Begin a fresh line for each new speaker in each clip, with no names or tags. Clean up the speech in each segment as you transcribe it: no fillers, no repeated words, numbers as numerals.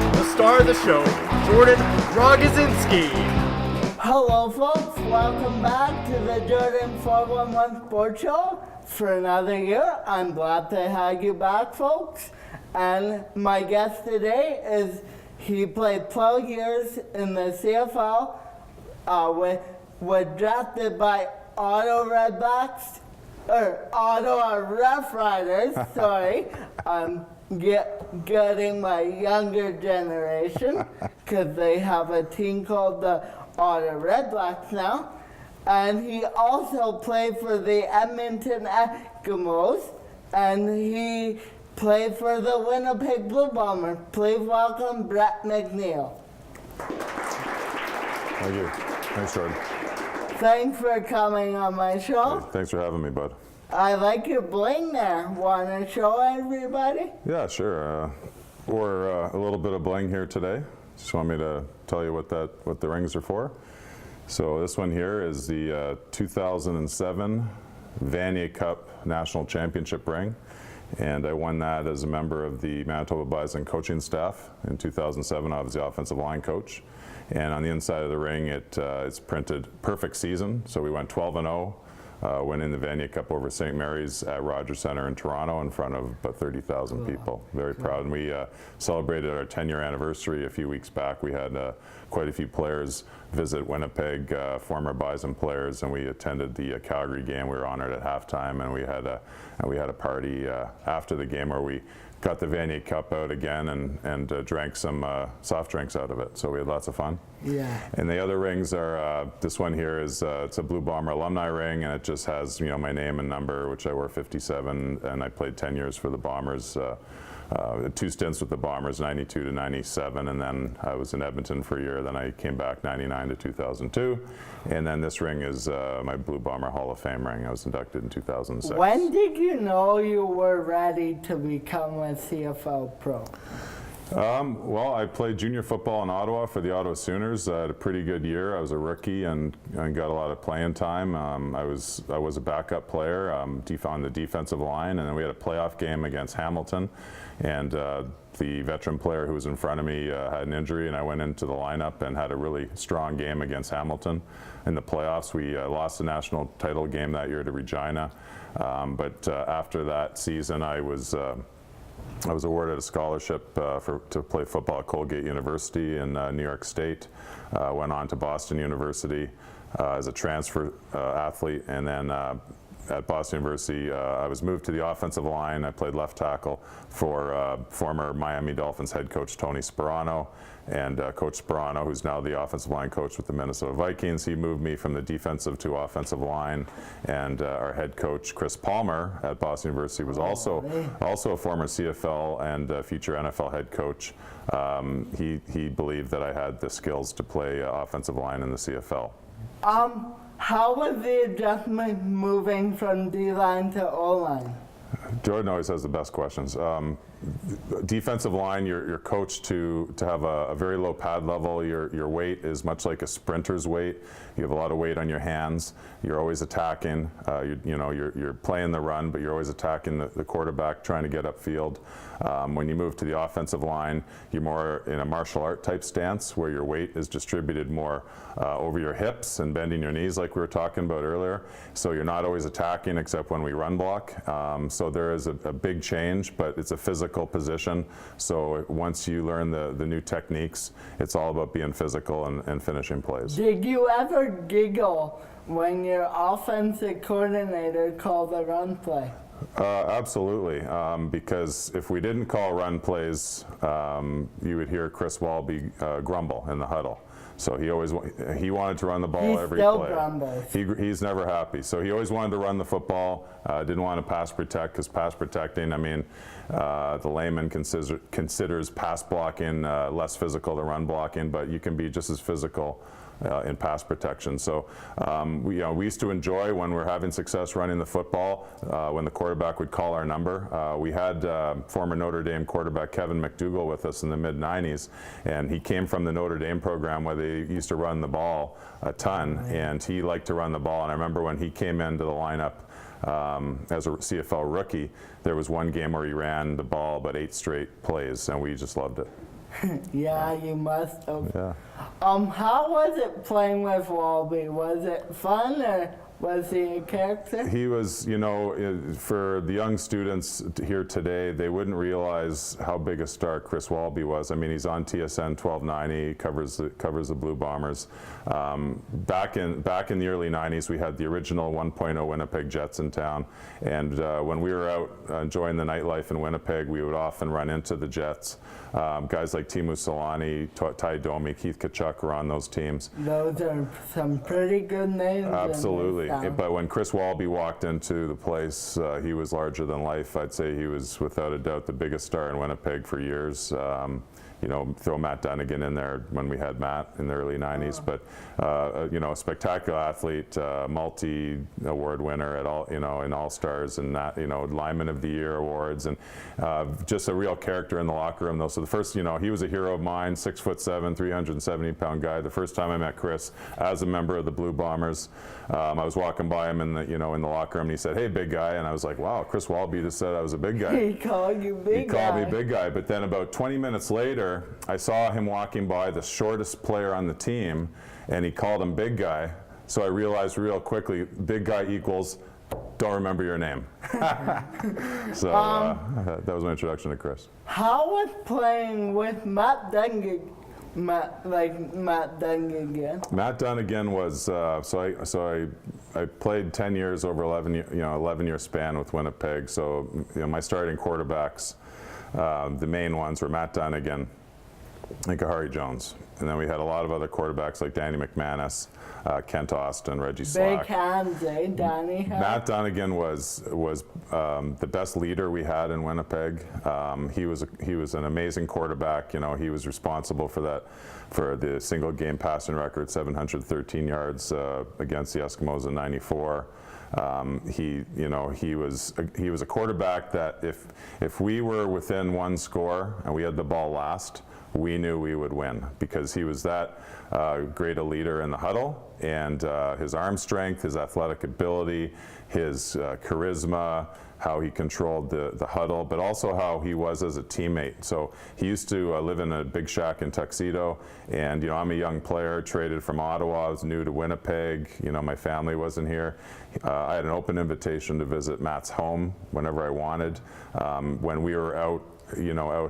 the star of the show, Jordan Rogozinski.
Hello folks, welcome back to the Jordan 411 Sports Show for another year. I'm glad to have you back, folks. And my guest today is, he played 12 years in the CFL, was drafted by Ottawa Rough Riders, sorry. Getting my younger generation, because they have a team called the Ottawa Redblacks now. And he also played for the Edmonton Eskimos, and he played for the Winnipeg Blue Bombers. Please welcome Brett MacNeil.
Thank you. Thanks, Jordan.
Thanks for coming on my show.
Hey, thanks for having me, bud.
I like your bling there. Want to show everybody?
Yeah, sure. Or a little bit of bling here today. Just want me to tell you what the rings are for. So this one here is the 2007 Vanier Cup National Championship ring, and I won that as a member of the Manitoba Bison coaching staff. In 2007, I was the offensive line coach, and on the inside of the ring, it's printed "Perfect Season." So we went 12-0. Winning the Vanier Cup over St. Mary's at Rogers Centre in Toronto in front of about 30,000 people. Very proud. And we celebrated our 10-year anniversary a few weeks back. We had quite a few players visit Winnipeg, former Bison players, and we attended the Calgary game. We were honored at halftime, and we had a party after the game where we got the Vanier Cup out again and drank some soft drinks out of it. So we had lots of fun.
Yeah.
And the other rings are, this one here is, it's a Blue Bomber alumni ring, and it just has, my name and number, which I wore 57, and I played 10 years for the Bombers, 2 stints with the Bombers, 92 to 97, and then I was in Edmonton for a year, then I came back 99 to 2002, and then this ring is my Blue Bomber Hall of Fame ring. I was inducted in 2006.
When did you know you were ready to become a CFL pro?
Well, I played junior football in Ottawa for the Ottawa Sooners. I had a pretty good year. I was a rookie and got a lot of playing time. I was a backup player on the defensive line, and then we had a playoff game against Hamilton, and the veteran player who was in front of me had an injury, and I went into the lineup and had a really strong game against Hamilton. In the playoffs, we lost the national title game that year to Regina, but after that season, I was awarded a scholarship to play football at Colgate University in New York State. Went on to Boston University as a transfer athlete, and then at Boston University, I was moved to the offensive line. I played left tackle for former Miami Dolphins head coach Tony Sperano, and Coach Sperano, who's now the offensive line coach with the Minnesota Vikings, he moved me from the defensive to offensive line. And our head coach Chris Palmer at Boston University was also a former CFL and future NFL head coach. He believed that I had the skills to play offensive line in the CFL.
How was the adjustment moving from D-line to O-line?
Jordan always has the best questions. Defensive line, you're coached to have a very low pad level. Your weight is much like a sprinter's weight. You have a lot of weight on your hands. You're always attacking. You're playing the run, but you're always attacking the quarterback, trying to get upfield. When you move to the offensive line, you're more in a martial art type stance where your weight is distributed more over your hips and bending your knees like we were talking about earlier. So you're not always attacking except when we run block. So there is a big change, but it's a physical position. So once you learn the new techniques, it's all about being physical and finishing plays.
Did you ever giggle when your offensive coordinator called a run play?
Absolutely, because if we didn't call run plays, you would hear Chris Walby grumble in the huddle. So he wanted to run the ball every play. He's never happy. So he always wanted to run the football. Didn't want to pass protect, because pass protecting, the layman considers pass blocking less physical than run blocking, but you can be just as physical in pass protection. So we used to enjoy when we're having success running the football, when the quarterback would call our number. We had former Notre Dame quarterback Kevin McDougall with us in the mid-90s, and he came from the Notre Dame program where they used to run the ball a ton, and he liked to run the ball. And I remember when he came into the lineup as a CFL rookie, there was one game where he ran the ball about 8 straight plays, and we just loved it.
Yeah, you must have.
Yeah.
How was it playing with Walby? Was it fun, or was he a character?
He was, for the young students here today, they wouldn't realize how big a star Chris Walby was. I mean, he's on TSN 1290, covers the Blue Bombers. Back in the early 90s, we had the original 1.0 Winnipeg Jets in town, and when we were out enjoying the nightlife in Winnipeg, we would often run into the Jets. Guys like Teemu Selanne, Ty Domi, Keith Kachuk were on those teams.
Those are some pretty good names.
Absolutely. But when Chris Walby walked into the place, he was larger than life. I'd say he was, without a doubt, the biggest star in Winnipeg for years. Throw Matt Dunnigan in there when we had Matt in the early 90s. But, a spectacular athlete, multi-award winner at all, in All-Stars and that, Lineman of the Year awards, and just a real character in the locker room, though. So the first, he was a hero of mine, 6'7", 370-pound guy. The first time I met Chris as a member of the Blue Bombers, I was walking by him in the locker room, and he said, "Hey, big guy," and I was like, "Wow, Chris Walby just said I was a big guy."
He called you big guy.
He called me big guy, but then about 20 minutes later, I saw him walking by the shortest player on the team, and he called him big guy. So I realized real quickly, big guy equals don't remember your name. So that was my introduction to Chris.
How was playing with Matt Dunnigan? Matt Dunnigan.
Matt Dunnigan was I played 10 years over 11-year span with Winnipeg. So my starting quarterbacks, the main ones were Matt Dunnigan and Kahari Jones, and then we had a lot of other quarterbacks like Danny McManus, Kent Austin, Reggie Slack.
Big hands, eh, Danny?
Matt Dunnigan was the best leader we had in Winnipeg. He was an amazing quarterback. He was responsible for the single game passing record, 713 yards against the Eskimos in '94. He was a quarterback that if we were within one score and we had the ball last, we knew we would win, because he was that great a leader in the huddle, and his arm strength, his athletic ability, his charisma, how he controlled the huddle, but also how he was as a teammate. So he used to live in a big shack in Tuxedo, and I'm a young player, traded from Ottawa. I was new to Winnipeg. My family wasn't here. I had an open invitation to visit Matt's home whenever I wanted. When we were out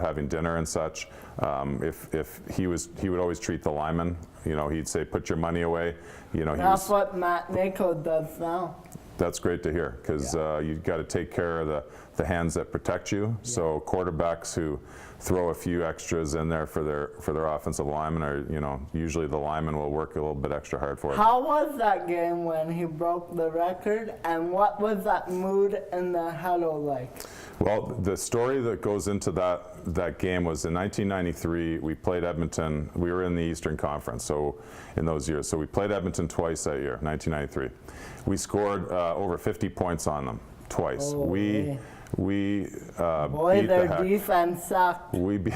having dinner and such, if he would always treat the linemen. He'd say, "Put your money away."
That's what MacNeil does now.
That's great to hear, because you've got to take care of the hands that protect you. Yeah. So quarterbacks who throw a few extras in there for their offensive linemen are, usually the lineman will work a little bit extra hard for it.
How was that game when he broke the record, and what was that mood in the huddle like?
Well, the story that goes into that game was in 1993, we played Edmonton. We were in the Eastern Conference, so in those years. So we played Edmonton twice that year, 1993. We scored over 50 points on them twice.
Oh,
we
Boy,
beat
their
the heck.
defense sucked.
We beat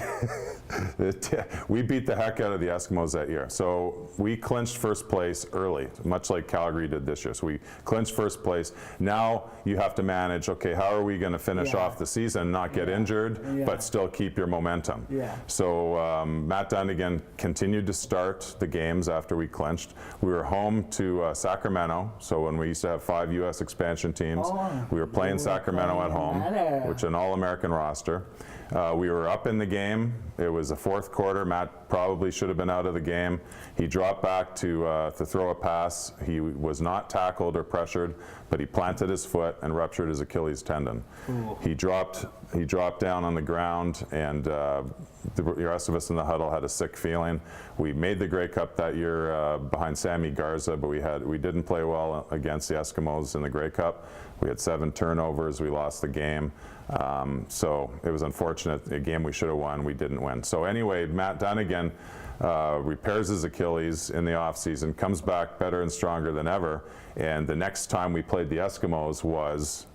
the heck out of the Eskimos that year. So we clinched first place early, much like Calgary did this year. So we clinched first place. Now you have to manage, okay, how are we going to finish off the season, not get injured, but still keep your momentum?
Yeah.
So Matt Dunnigan continued to start the games after we clinched. We were home to Sacramento. So when we used to have 5 U.S. expansion teams, we were playing Sacramento at home, which is an all-American roster. We were up in the game. It was the fourth quarter. Matt probably should have been out of the game. He dropped back to throw a pass. He was not tackled or pressured, but he planted his foot and ruptured his Achilles tendon. Ooh. He dropped down on the ground, and the rest of us in the huddle had a sick feeling. We made the Grey Cup that year behind Sammy Garza, but we didn't play well against the Eskimos in the Grey Cup. We had 7 turnovers. We lost the game. So it was unfortunate. A game we should have won, we didn't win. So anyway, Matt Dunnigan repairs his Achilles in the offseason, comes back better and stronger than ever. And the next time we played the Eskimos was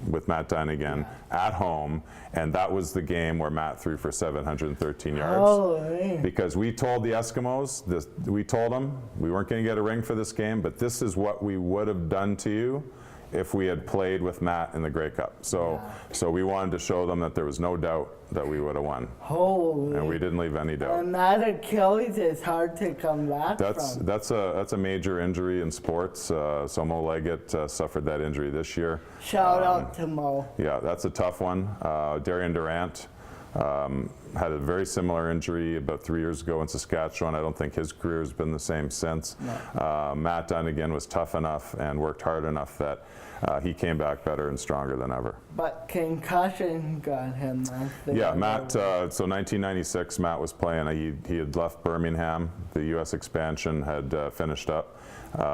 with Matt Dunnigan at home, and that was the game where Matt threw for 713 yards.
Oh,
because we told the Eskimos, we told them we weren't going to get a ring for this game, but this is what we would have done to you if we had played with Matt in the Grey Cup. So we wanted to show them that there was no doubt that we would have won.
Holy.
And we didn't leave any doubt.
And that Achilles is hard to come back from.
That's a major injury in sports. So Mo Leggett suffered that injury this year.
Shout out to Mo.
Yeah, that's a tough one. Darian Durant had a very similar injury about 3 years ago in Saskatchewan. I don't think his career has been the same since. No. Matt Dunnigan was tough enough and worked hard enough that he came back better and stronger than ever.
But concussion got him.
Yeah, Matt, so 1996, Matt was playing. He had left Birmingham. The U.S. expansion had finished up.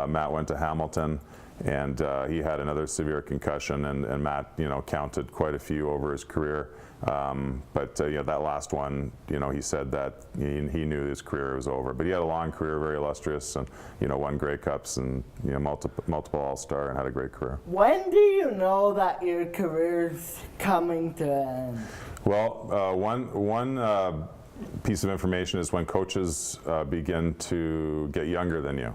Matt went to Hamilton, and he had another severe concussion, and Matt, counted quite a few over his career. But that last one, he said that he knew his career was over. But he had a long career, very illustrious, and won Grey Cups and multiple All-Star, and had a great career.
When do you know that your career's coming to an end?
Well, one piece of information is when coaches begin to get younger than you.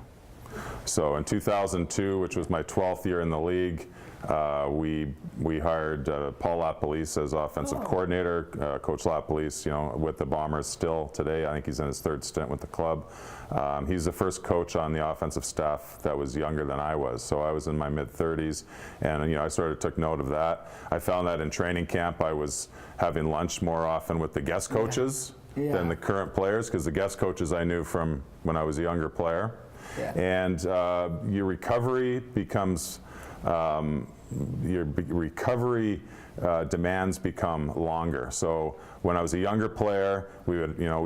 So in 2002, which was my 12th year in the league, we hired Paul Lapalisse as offensive coordinator. Coach Lapalisse, with the Bombers still today. I think he's in his third stint with the club. He's the first coach on the offensive staff that was younger than I was. So I was in my mid-30s, and I sort of took note of that. I found that in training camp I was having lunch more often with the guest coaches than the current players, because the guest coaches I knew from when I was a younger player. Yeah. And your recovery becomes demands become longer. So when I was a younger player, we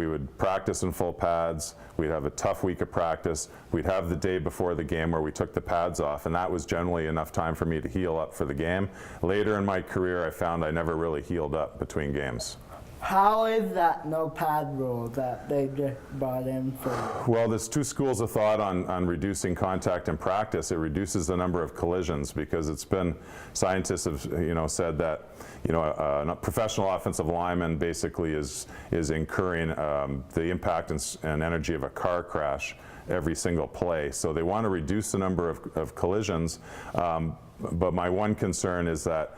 would practice in full pads. We'd have a tough week of practice. We'd have the day before the game where we took the pads off, and that was generally enough time for me to heal up for the game. Later in my career, I found I never really healed up between games.
How is that no pad rule that they just brought in for? Well,
there's two schools of thought on reducing contact in practice. It reduces the number of collisions, because it's been, scientists have said that a professional offensive lineman basically is incurring the impact and energy of a car crash every single play. So they want to reduce the number of collisions. But my one concern is that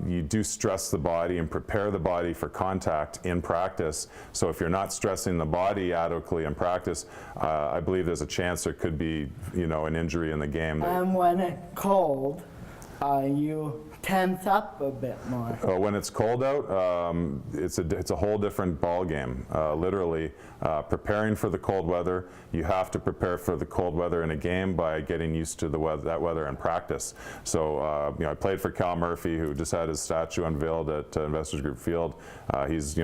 you do stress the body and prepare the body for contact in practice. So if you're not stressing the body adequately in practice, I believe there's a chance there could be, an injury in the game.
And when it's cold, you tense up a bit more.
When it's cold out, it's a whole different ball game. Literally, preparing for the cold weather, you have to prepare for the cold weather in a game by getting used to that weather in practice. So, I played for Cal Murphy, who just had his statue unveiled at Investors Group Field. He's,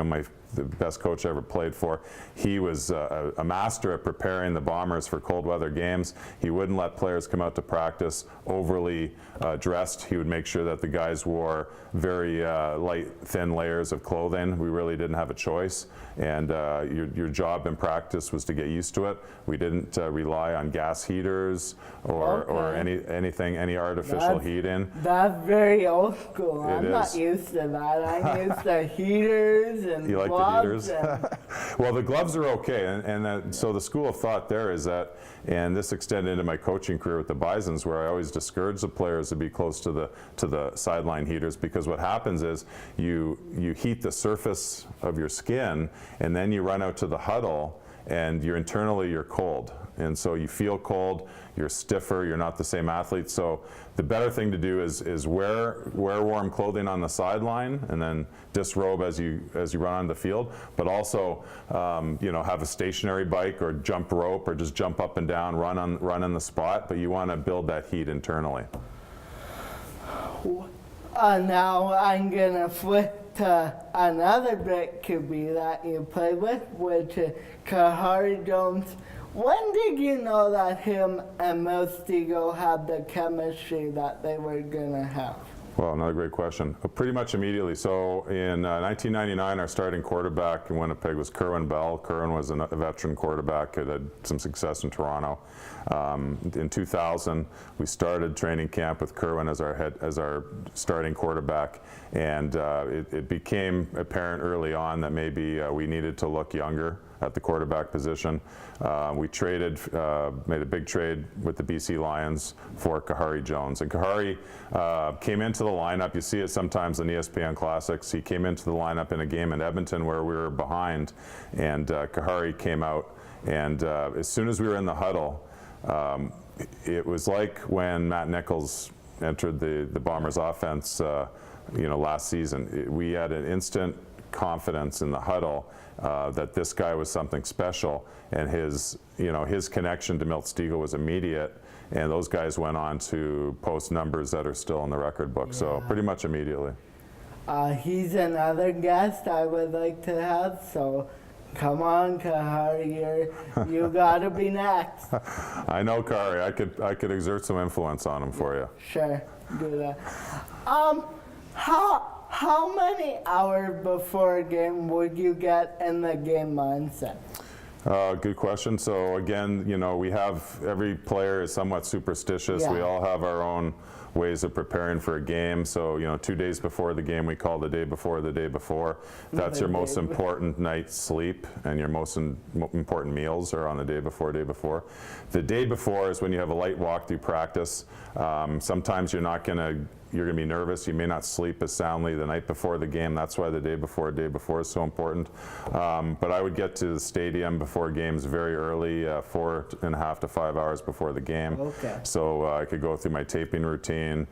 the best coach I ever played for. He was a master at preparing the Bombers for cold weather games. He wouldn't let players come out to practice overly dressed. He would make sure that the guys wore very light, thin layers of clothing. We really didn't have a choice. And your job in practice was to get used to it. We didn't rely on gas heaters or any artificial heating.
That's very old school. I'm not
is.
used to that. I'm used to heaters and
You like
gloves.
the heaters? Well, the gloves are okay. And so the school of thought there is that, and this extended into my coaching career with the Bisons, where I always discourage the players to be close to the sideline heaters, because what happens is you heat the surface of your skin, and then you run out to the huddle, and you're cold. And so you feel cold, you're stiffer, you're not the same athlete. So the better thing to do is wear warm clothing on the sideline, and then disrobe as you run on the field. But also, have a stationary bike or jump rope, or just jump up and down, run on the spot. But you want to build that heat internally.
Now I'm gonna flip to another big QB that you play with, which is Kahari Jones. When did you know that him and Mostigo had the chemistry that they were gonna have?
Well, another great question. Pretty much immediately. So in 1999, our starting quarterback in Winnipeg was Kerwin Bell. Kerwin was a veteran quarterback who had some success in Toronto. In 2000, we started training camp with Kerwin as our starting quarterback, and it became apparent early on that maybe we needed to look younger. at the quarterback position. We traded, made a big trade with the BC Lions for Kahari Jones. And Kahari came into the lineup. You see it sometimes in ESPN Classics. He came into the lineup in a game in Edmonton where we were behind, and Kahari came out. And as soon as we were in the huddle, it was like when Matt Nichols entered the Bombers offense, last season. We had an instant confidence in the huddle that this guy was something special, and his connection to Milt Stegall was immediate, and those guys went on to post numbers that are still in the record book. So pretty much immediately.
He's another guest I would like to have, so come on, Kahari, you gotta be next.
I know Kahari. I could exert some influence on him for you.
Sure, do that. How many hours before a game would you get in the game mindset?
Good question. So again, we have, every player is somewhat superstitious.
Yeah.
We all have our own ways of preparing for a game. So 2 days before the game, we call the day before the day before. That's your most important night's sleep, and your most important meals are on the day before. The day before is when you have a light walk through practice. Sometimes you're going to be nervous. You may not sleep as soundly the night before the game. That's why the day before is so important. But I would get to the stadium before games very early, 4.5 to 5 hours before the game.
Okay.
So I could go through my taping routine,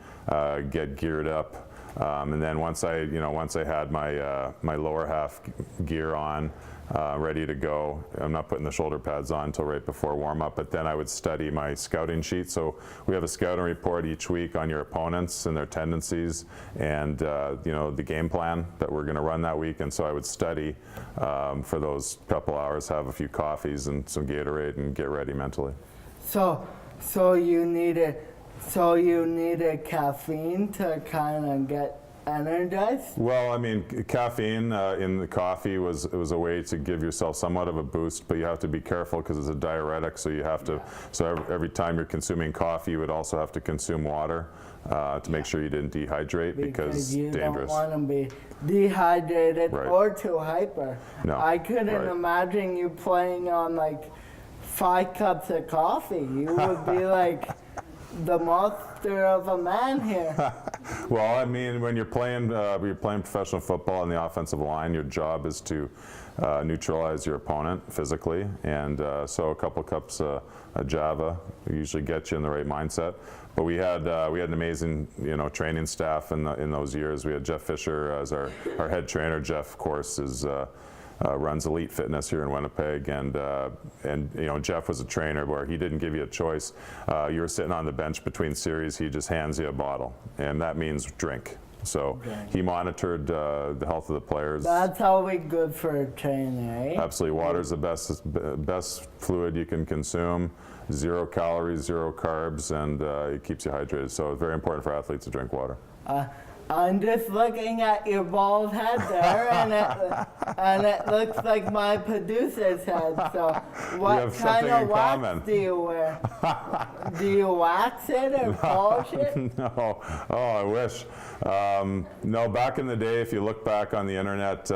get geared up, and then once I had my lower half gear on, ready to go. I'm not putting the shoulder pads on until right before warm-up, but then I would study my scouting sheet. So we have a scouting report each week on your opponents and their tendencies, and the game plan that we're going to run that week. And so I would study for those couple hours, have a few coffees and some Gatorade, and get ready mentally. So
you needed caffeine to kind of get energized?
Well, I mean, caffeine in the coffee was a way to give yourself somewhat of a boost, but you have to be careful because it's a diuretic, so you have to, so every time you're consuming coffee, you would also have to consume water to make sure you didn't dehydrate, because
you
dangerous.
Don't want to be dehydrated
Right.
or too hyper.
No.
I couldn't
Right.
imagine you playing on like 5 cups of coffee. You would be like the monster of a man here.
Well, I mean, when you're playing professional football on the offensive line, your job is to neutralize your opponent physically, and so a couple cups of Java usually get you in the right mindset. But we had an amazing training staff in those years. We had Jeff Fisher as our head trainer. Jeff, of course, runs Elite Fitness here in Winnipeg, and Jeff was a trainer where he didn't give you a choice. You were sitting on the bench between series, he just hands you a bottle, and that means drink. So he monitored the health of the players.
That's always good for a trainer, eh?
Absolutely, water's the best fluid you can consume. 0 calories, 0 carbs, and it keeps you hydrated. So it's very important for athletes to drink water.
I'm just looking at your bald head there, and it looks like my producer's head. So, what kind of wax do you wear? Do you wax it or polish it?
No. Oh, I wish. No, back in the day, if you look back on the internet,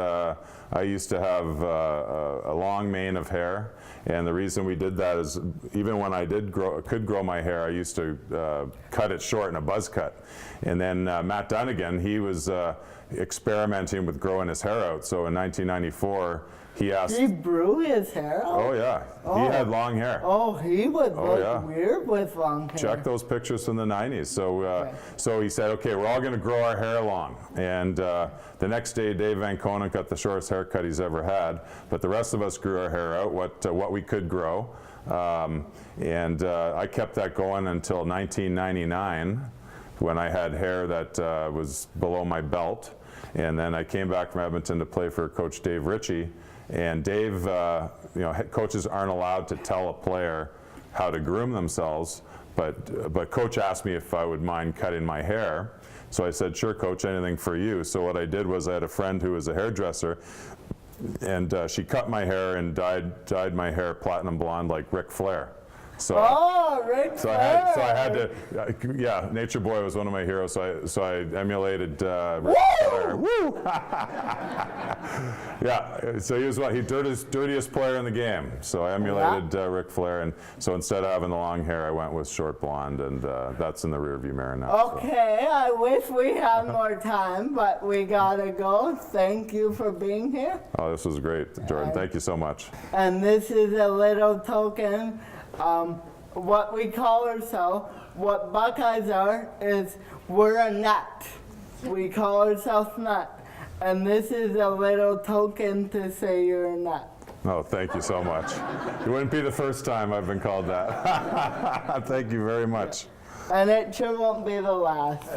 I used to have a long mane of hair. And the reason we did that is, even when I could grow my hair, I used to cut it short in a buzz cut. And then Matt Dunnigan, he was experimenting with growing his hair out. So in 1994, he asked.
He grew his hair out?
Oh yeah, he had long hair.
Oh, he would look weird with long hair.
Check those pictures from the 90s. So, so he said, okay, we're all going to grow our hair long. And the next day, Dave Van Conant got the shortest haircut he's ever had. But the rest of us grew our hair out, what we could grow. And I kept that going until 1999, when I had hair that was below my belt. And then I came back from Edmonton to play for Coach Dave Ritchie. And Dave, coaches aren't allowed to tell a player how to groom themselves, but Coach asked me if I would mind cutting my hair. So I said, sure, Coach, anything for you. So what I did was, I had a friend who was a hairdresser, and she cut my hair and dyed my hair platinum blonde like Ric Flair. So,
Rick
so I had to, Nature Boy was one of my heroes. So I emulated Ric Flair. Woo! Yeah. So he was dirtiest player in the game. So I emulated Ric Flair, and so instead of having the long hair, I went with short blonde, and that's in the rearview mirror now.
Okay, so. I wish we had more time, but we gotta go. Thank you for being here.
Oh, this was great, Jordan. Thank you so much.
And this is a little token. What we call ourselves, what Buckeyes are, is we're a nut. We call ourselves nut. And this is a little token to say you're a nut.
Oh, thank you so much. It wouldn't be the first time I've been called that. Thank you very much.
And it sure won't be the last.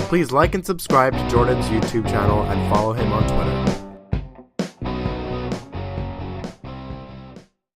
Please like and subscribe to Jordan's YouTube channel and follow him on Twitter.